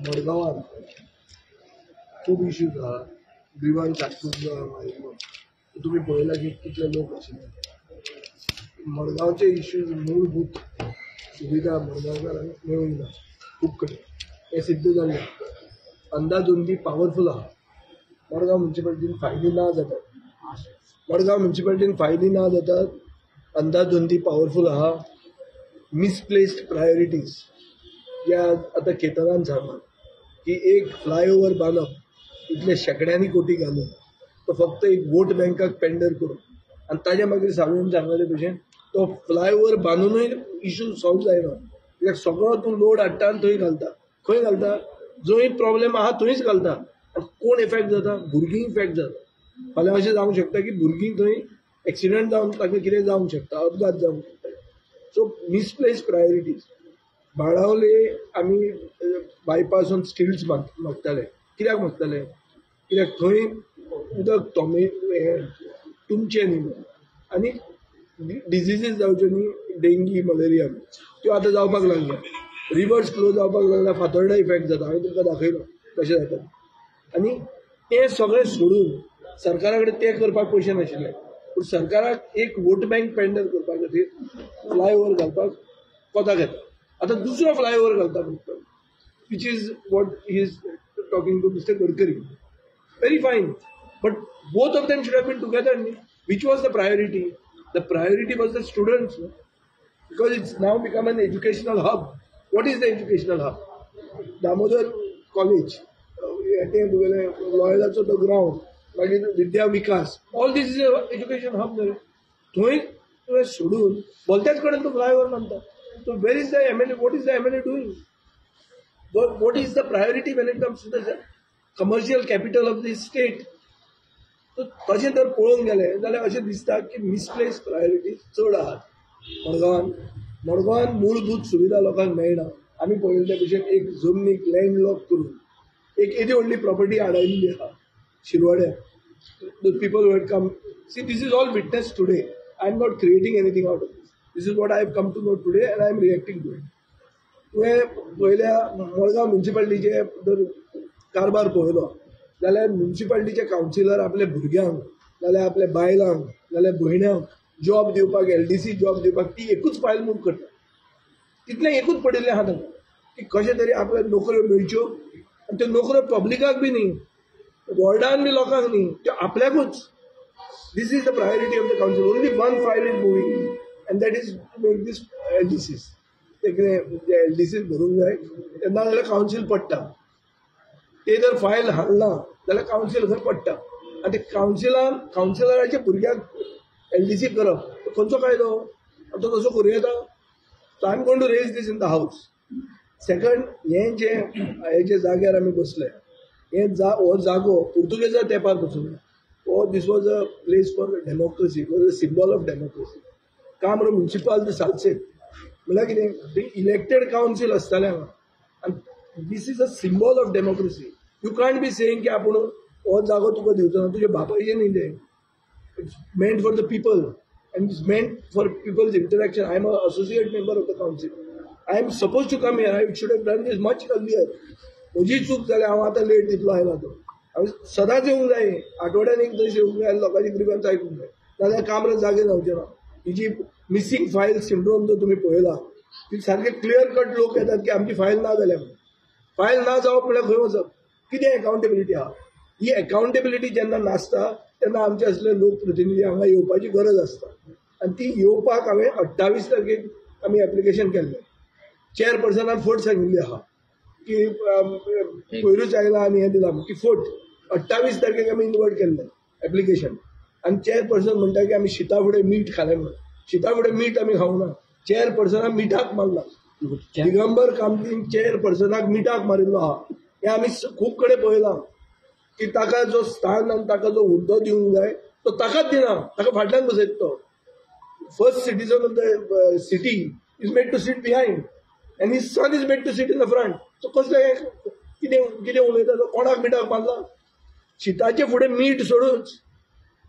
मडगांवान खूब इश्यूज आहा. ग्रीवांस आसपूस जो आयिल्लो तुमी पळयला की कितले लोक आशिल्ले. मडगांवचे इश्यूज मूलभूत सुविधा मडगांवकारांक मेळूंक ना खूब कडेन. हें सिद्ध जाल्लें. अंदाधुंदी पावरफूल आहा. मडगांव म्युनिसिपालिटीन फायली ना जातात. मडगांव म्युनिसिपालिटीन फायली ना जातात. अंदाधुंदी पावरफूल आहा. मिसप्लेस्ड प्रायोरिटीज या आता केतनान सांगला की एक फ्लायओव्हर बांदप इतले शेकड्यांनी कोटी घालून तो फक्त एक वोट बँकाक पेंडर करून आनी ताज्या मागीर सावळेन सांगले भशेन तो फ्लायओव्हर बांदूनय इश्यू सॉल्व जायना. कित्याक सगळो तूं लोड हाडटा आनी थंय घालता. खंय घालता? जंय प्रॉब्लेम आहा थंयच घालता. आनी कोण इफेक्ट जाता? भुरगीं इफेक्ट जाता. फाल्यां अशें जावंक शकता की भुरगीं थंय एक्सिडेंट जावन ताका कितें जावंक शकता, अपघात जावंक शकता. So misplace priorities. बाळावले आमी बायपासून स्टिल्स मागताले. कित्याक मागताले? कित्याक थंय उदक तुमचें न्ही आनी डिजिजीस जावच्यो न्ही, डेंगी मलेरिया त्यो आतां जावपाक लागल्या. रिवर्स फ्लो जावपाक लागला. फातोर्डा इफेक्ट जाता. हांवें तुमकां दाखयलो कशें जाता. आनी तें सगळें सोडून सरकारा कडेन तें करपाक पयशे नाशिल्ले. पूण सरकाराक एक वोट बँक पेंडर करपा खातीर फ्लायओव्हर घालपाक कोताक येता. आतां दुसरो फ्लायओव्हर घालता पडटलो, which is what he is talking to mister Gadkari. Very fine, but both of them should have been together. Which was the priority? The priority was the students, because it's now become an educational hub. What is the educational hub? Damodar College, Loyola the ground, Vidya Vikas. All this is an education hub. थंय सोडून बोलत्याच कडेन तो flyover मानता. So where is the MLA? What is the MLA doing? What is the priority when it comes to the commercial capital of the state? तशें जर पळोवंक गेलें जाल्यार अशें दिसता की मिसप्लेस प्रायोरिटीज चड आहात मडगांवान मूलभूत सुविधा लोकांक मेळना. आमी पळयले ते भशेन एक जमनीक लँड लॉक करून एक येदी व्हडली प्रॉपर्टी हाडायिल्ली आहा शिरवाड्यार. The people who had come see this is all witness today. I am not creating anything out of this. This is what I have come to know today and I am reacting to it. तुवें पयल्या मडगांव म्युनिसिपालिटीचे जर कारभार पळयलो जाल्यार म्युनिसिपालिटीचे councillor आपल्या भुरग्यांक नाल्यार आपल्या बायलांक नाल्यार भयण्यांक जॉब दिवपाक LDC जॉब दिवपाक ती एकूच फायल मूव करता. तितलें एकूच पडिल्लें आहा तांकां की कशें तरी आपल्याक नोकऱ्यो मेळच्यो. आनी त्यो नोकऱ्यो पब्लिकाक बी न्ही, वॉर्डान बी लोकांक न्ही, त्यो आपल्याकूच. This is the priority of the council. Only one file is moving and that is to make this LDCs. ते कितें LDCs भरूंक जाय तेन्ना जाल्यार कावन्सील पडटा. ते जर फायल हाडना जाल्यार कावन्सील खंय पडटा. आनी ते कावन्सिलराच्या भुरग्याक LDC करप खंयचो कायदो? तो तसो करूं येता. So I am going to raise this in the house. Second, हे जे जाग्यार आमी बसले हो जागो पुर्तुगेजा तेंपार पासून this was a place for democracy. Was a symbol of democracy. काम्र म्युनिसिपाल सालसेत म्हळ्यार कितें इलेक्टेड कावन्सील आसतालें हांगा. आनी this is a symbol of democracy. You can't be saying की आपण हो जागो तुका दिवचो ना, तुझे बापायचे न्ही ते. It's meant for the people and it's meant for people's interaction. I am an associate member of the council. I am supposed to come here. I should have done this much earlier. म्हजी चूक जाल्यार हांव आतां late तितलो आयला. तो हांवें सदांच येवंक जाय. आठवड्यान एक दीस येवंक जाय. लोकांची ग्रीवन्स आयकूंक जाय. नाल्यार कामरान जागे जावचे ना. ही जी मिसींग फायल सिंड्रोम जो तुमी पळयला ती सारके क्लियर कट लोक येतात की आमची फायल ना जाल्या. फायल ना जावप म्हळ्यार खंय वचप? कितें अकाउंटेबिलिटी आहा? ही अकाउंटेबिलिटी जेन्ना नासता तेन्ना आमचे असले लोक प्रतिनिधी हांगा येवपाची गरज आसता. आनी ती येवपाक हांवें 28 तारखेक आमी एप्लिकेशन केल्लें. चेअरपर्सनान फट सांगिल्ली आहा की पयरूच आयला आनी हें दिलां की फट. 28 तारखेक आमी इन्वर्ट केल्लें एप्लिकेशन. आनी चेअरपर्सन म्हणटा की आमी शिता फुडें मीठ खालें म्हणून. शिता फुडें मीठ आमी खावंक ना. चेअरपर्सनान मिठाक मारला. दिगंबर कामतीन चेअरपर्सनाक मिठाक मारिल्लो आहा. हें आमी खूब कडेन पळयलां की ताका जो स्थान आनी ताका जो हुद्दो दिवंक जाय तो ताकाच दिना. ताका फाटल्यान बसयता तो. First citizen of the city is made to sit behind and his son is made to sit in the front. So कसलें कितें उलयता तो? कोणाक मिठाक मारला? शिताचे फुडें मीठ सोडून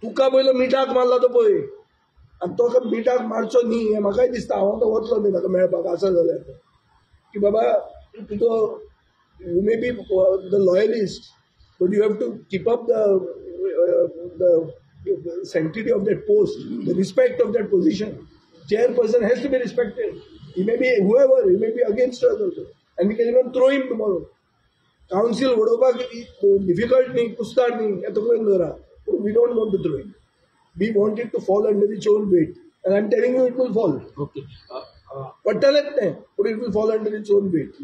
तुका पयलो मिठाक मारला तो पळय. आनी तो मिठाक मारचो न्ही हें म्हाकाय दिसता. हांव तो वचलो न्ही ताका मेळपाक आसा जाल्यार की बाबा तुजो You may be the loyalist, but you have to keep up the sanctity of that post, the respect of that position. Chairperson has to be respected. He may be whoever, he may be against us also. And we can even throw him tomorrow. Council, difficult nahi, kustar nahi, we don't want to throw him. We want it to fall under its own weight. And I'm telling you, it will fall. Okay. But it will fall under its oन weight.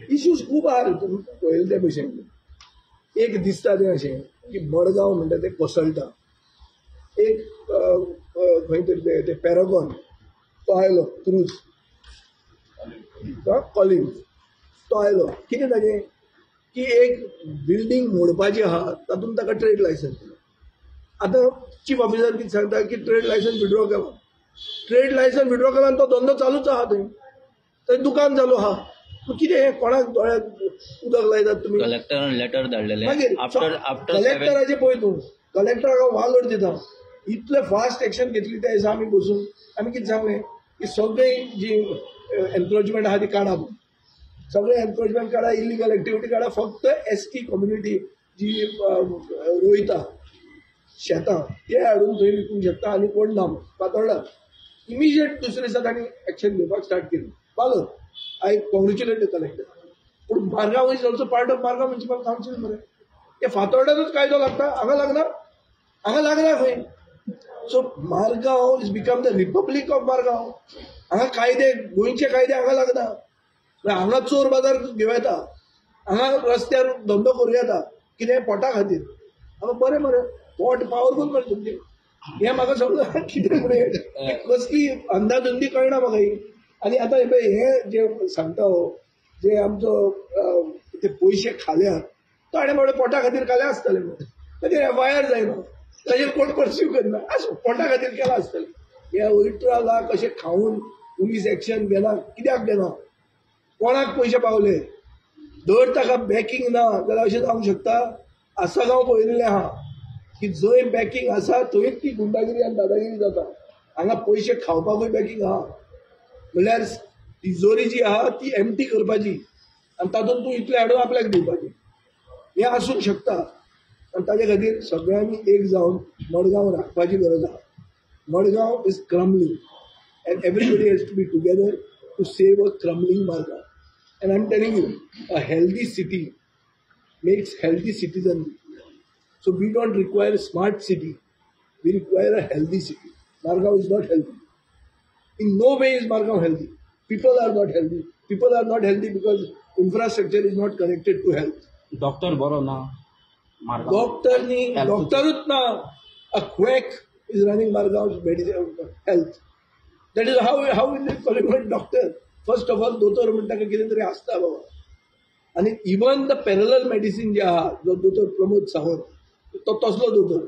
Issues खूब आहा पळयले ते भशेन एक दिसता तें अशें की मडगांव म्हणटा तें कोसळटा एक खंय तरी ते पॅरागॉन तो आयलो क्रूज कॉलिन्स तो आयलो कितें ताजें की एक बिल्डींग मोडपाची आहा तातूंत ताका ट्रेड लायसन्स आतां चीफ ऑफिसर कितें सांगता की ट्रेड लायसन्स विड्रॉ केला ट्रेड लायसन्स विड्रॉ केला आनी तो धंदो चालूच आहा थंय दुकान चालू आहा कितें कोणाक दोळ्याक उदक लायतात तुमी कलेक्टरान लेटर धाडलेलें मागीर कलेक्टराचें पळय तूं कलेक्टराक वालोर दिता इतले फास्ट एक्शन घेतली त्या दिसा आमी बसून आमी कितें सांगलें की सगळें जी एनक्रोचमेंट आहा ती काडा सगळें एनक्रोचमेंट काडा इलिगल एक्टिविटी काडा फक्त एसटी कम्युनिटी जी रोयता शेतां ते हाडून थंय विकूंक शकता आनी कोण ना पातळ्ळा इमिजिएट दुसरे दिसा तांणी एक्शन घेवपाक स्टार्ट केली पालो आय कॉंग्रेच्युलेट द कलेक्टर पूण Margao is also part of Margao municipal council मरे ते फातोर्ड्यानूच कायदो लागता हांगा लागना खंय so Margao is become the republic of Margao हांगा कायदे गोंयचे कायदे हांगा लागना हांगा चोर बाजार घेवं येता हांगा रस्त्यार धंदो करूं येता कितें पोटा खातीर हांगा बरें मरे पोट पावरफूल मरे तुमचें हें म्हाका समजा कितें म्हणून कसली अंदाधुंदी कळना म्हाका ही आनी आतां हे जे सांगता हो जे आमचो ते पयशे खाल्यात तो हाणें बाबडे पोटा खातीर खाले आसतले ताजेर एफआयआर जायना ताजेर कोण परस्यू करना आसूं पोटा खातीर केला आसतलें हे 8 लाख अशें खावन पुलीस एक्शन घेना कित्याक घेना कोणाक पयशे पावले धर ताका बॅकींग ना जाल्यार अशें जावंक शकता आसागांव पळयलेलें आहा की जंय बॅकींग आसा थंयच ती गुंडागिरी आनी दादागिरी जाता हांगा पयशे खावपाकूय बॅकींग आहा म्हणल्यार तिजोरी जी आहा ती एम्प्टी करपाची आनी तातूंत तूं इतलें हाडून आपल्याक दिवपाचें हें आसूंक शकता आनी ताचे खातीर सगळ्यांनी एक जावन मडगांव राखपाची गरज आहा Madgaon is crumbling and everybody has to be together to save a crumbling Madgaon and I am telling you a healthy city makes healthy citizen So we don't require a smart city. We require a healthy city. Margao is not healthy. In no way is Margao healthy. People are not healthy. People are not healthy because infrastructure is not connected to health. Doctor boro na. Doctorut na. A quack is running Margao's health. That is how will they call him doctor? First of all, dotor म्हणटा कितें तरी आसता बाबा. आणि even the parallel medicine जे आहा जो दोतोर प्रमोद सावंत तो तसलो दोतोर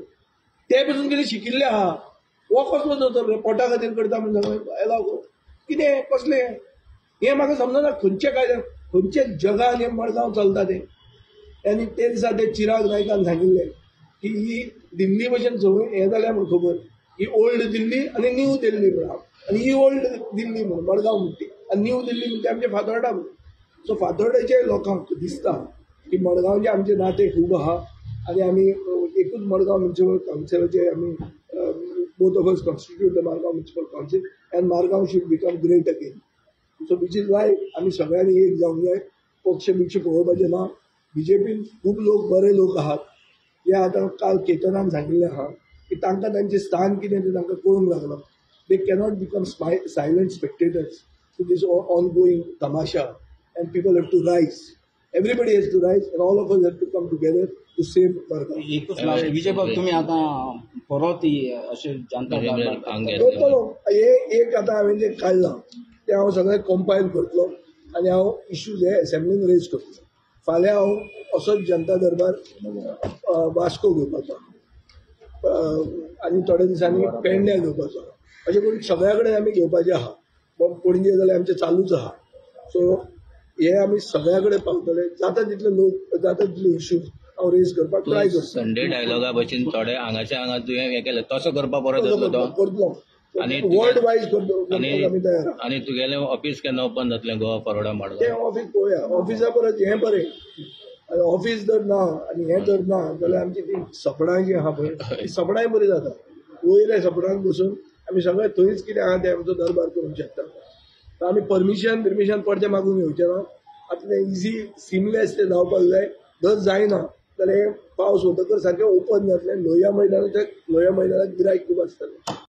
ते पसून कितें शिकिल्ले आहा हो कसलो दोतोर रे पोटा खातीर करता म्हणजे कितें कसलें हें म्हाका समजना खंयचे जगान हें मडगांव चलता तें आनी ते दिसा ते चिराग नायकान सांगिल्लें की ही दिल्ली भशेन संवय हें जाल्या म्हूण खबर ही ओल्ड दिल्ली आनी न्यू दिल्ली म्हणून आनी ही ओल्ड दिल्ली म्हणून मडगांव म्हणटी आनी न्यू दिल्ली म्हणटा आमचे फातोर्डा म्हणून सो फातोर्डेच्या लोकांक दिसता की मडगांवचे आमचे नाते खूब आहा आनी आमी एकूच मडगांव म्युनिसिपल कावन्सिलाचे आमी both of us constitute the Margao municipal council end Margao should become great again so which is why आमी सगळ्यांनी एक जावंक जाय पक्ष पळोवपाचें ना बीजेपीन खूब लोक बरे लोक आहात हे आतां काल केतनान सांगिल्लें आहा की तांकां तांचें स्थान कितें तें तांकां कळूंक लागना they cannot become silent spectators to this ongoing tamasha and people have to rise. Everybody has to rise and all of us have to come together to save Margao. एकूच लास्ट विजय बाब तुम्ही आता परत अशें जनता करतलो एक आतां हांवें जें काडलां तें हांव सगळें कंपायल करतलो आनी हांव इश्यूज हे असेंब्लीन रेज करतलो फाल्यां हांव असोच जनता दरबार वास्को घेवपाचो आनी थोड्या दिसांनी पेडण्यां घेवपाचो अशें करून सगळ्या कडेन आमी घेवपाचें आहा पणजे जाल्यार आमचें चालूच आहा सो हे आमी सगळ्या कडेन पावतले जाता तितले लोक जाता तितले इश्यूज हांव रेज करपाक ट्राय करता संडे डायलॉगा भशेन थोडे हांगाच्या हांगा तुवें हें केलें तसो करपाक बरो जातलो तो करतलो आणि वर्ल्ड वायज करतो आणि आमी तयार आहा. आणि तुगेलें ऑफिस केन्ना ओपन जातलें गोवा फॉरवर्डा तें मडगांव ऑफिस पळोवया ऑफिसा परत हें बरें आनी ऑफिस जर ना आनी हें जर ना जाल्यार आमची ती सपनां जी आहा पळय ती सपनांय बरी जाता वयल्या सपनांत बसून आमी सगळें थंयच कितें आहा तें आमचो दरबार करूंक शकता तर आमी परमिशन पडचें मागूंक येवचें ना आतां तें इजी सिमलेस तें जावपाक जाय जर जायना जाल्यार पावस वतकर सारकें ओपन जातलें लोहया मैदानाक गिरायक खूब आसतलें.